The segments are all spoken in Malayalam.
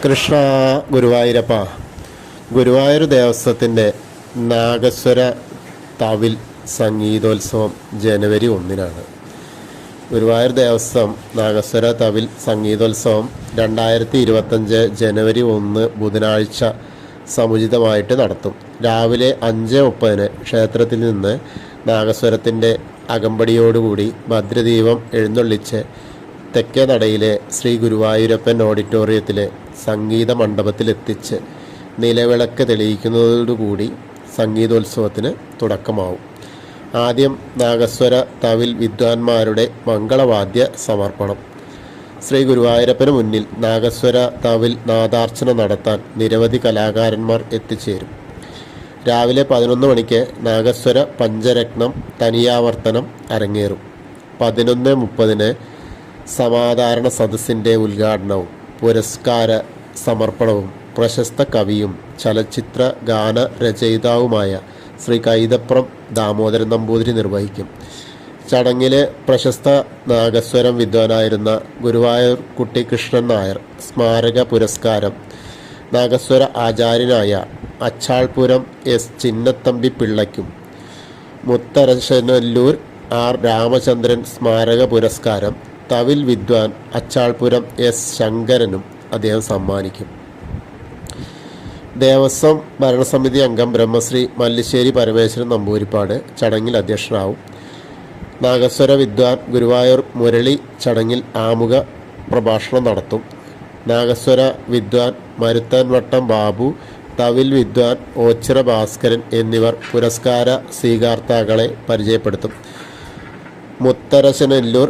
കൃഷ്ണ ഗുരുവായൂരപ്പ. ഗുരുവായൂർ ദേവസ്വത്തിൻ്റെ നാഗസ്വര തവിൽ സംഗീതോത്സവം ജനുവരി 1-നാണ്. ഗുരുവായൂർ ദേവസ്വം നാഗസ്വര തവിൽ സംഗീതോത്സവം 2025 ജനുവരി 1 ബുധനാഴ്ച സമുചിതമായിട്ട് നടത്തും. രാവിലെ 5:30 ക്ഷേത്രത്തിൽ നിന്ന് നാഗസ്വരത്തിൻ്റെ അകമ്പടിയോടുകൂടി ഭദ്രദീപം എഴുന്നള്ളിച്ച് തെക്കേ നടയിലെ ശ്രീ ഗുരുവായൂരപ്പൻ ഓഡിറ്റോറിയത്തിലെ സംഗീത മണ്ഡപത്തിലെത്തിച്ച് നിലവിളക്ക് തെളിയിക്കുന്നതോടുകൂടി സംഗീതോത്സവത്തിന് തുടക്കമാവും. ആദ്യം നാഗസ്വര തവിൽ വിദ്വാൻമാരുടെ മംഗളവാദ്യ സമർപ്പണം. ശ്രീ ഗുരുവായൂരപ്പന് മുന്നിൽ നാഗസ്വര തവിൽ നാദാർച്ചന നടത്താൻ നിരവധി കലാകാരന്മാർ എത്തിച്ചേരും. രാവിലെ 11 മണിക്ക് നാഗസ്വര പഞ്ചരത്നം തനിയാവർത്തനം അരങ്ങേറും. 11:30 സമാധാരണ സദസ്സിൻ്റെ ഉദ്ഘാടനവും പുരസ്കാര സമർപ്പണവും പ്രശസ്ത കവിയും ചലച്ചിത്ര ഗാന രചയിതാവുമായ ശ്രീ കൈതപ്രം ദാമോദരൻ നമ്പൂതിരി നിർവഹിക്കും. ചടങ്ങിലെ പ്രശസ്ത നാഗസ്വരം വിദ്വാനായിരുന്ന ഗുരുവായൂർ കുട്ടിക്കൃഷ്ണൻ നായർ സ്മാരക പുരസ്കാരം നാഗസ്വര ആചാര്യനായ അച്ചാൾപുരം എസ് ചിന്നത്തമ്പി പിള്ളയ്ക്കും, മുത്തരശനല്ലൂർ ആർ രാമചന്ദ്രൻ സ്മാരക പുരസ്കാരം തവിൽ വിദ്വാൻ അച്ചാൾപുരം എസ് ശങ്കരനും അദ്ദേഹം സമ്മാനിക്കും. ദേവസ്വം ഭരണസമിതി അംഗം ബ്രഹ്മശ്രീ മല്ലിശ്ശേരി പരമേശ്വരൻ നമ്പൂതിരിപ്പാട് ചടങ്ങിൽ അധ്യക്ഷനാവും. നാഗസ്വര വിദ്വാൻ ഗുരുവായൂർ മുരളി ചടങ്ങിൽ ആമുഖ പ്രഭാഷണം നടത്തും. നാഗസ്വര വിദ്വാൻ മരുത്താൻവട്ടം ബാബു, തവിൽ വിദ്വാൻ ഓച്ചിറ ഭാസ്കരൻ എന്നിവർ പുരസ്കാര സ്വീകർത്താക്കളെ പരിചയപ്പെടുത്തും. Mutharasanallur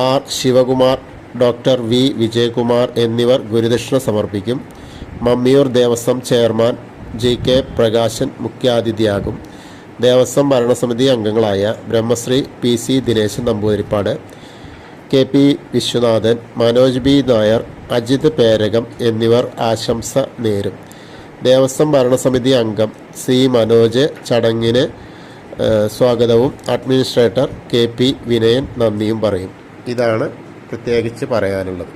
R Sivakumar, doctor V Vijayakumar എന്നിവർ ഗുരുദക്ഷിണ സമർപ്പിക്കും. Mammiyur Devaswom chairman G K Prakashan മുഖ്യാതിഥിയാകും. ദേവസ്വം ഭരണസമിതി അംഗങ്ങളായ Brahmasri P C Dineshan Namboothiripad, K P Viswanathan, Manoj B Nair, Ajith Perakam എന്നിവർ ആശംസ നേരും. ദേവസ്വം ഭരണസമിതി അംഗം സി മനോജ് ചടങ്ങിന് സ്വാഗതവും അഡ്മിനിസ്ട്രേറ്റർ കെ പി വിനയൻ നന്ദിയും പറയും. ഇതാണ് പ്രത്യേകിച്ച് പറയാനുള്ളത്.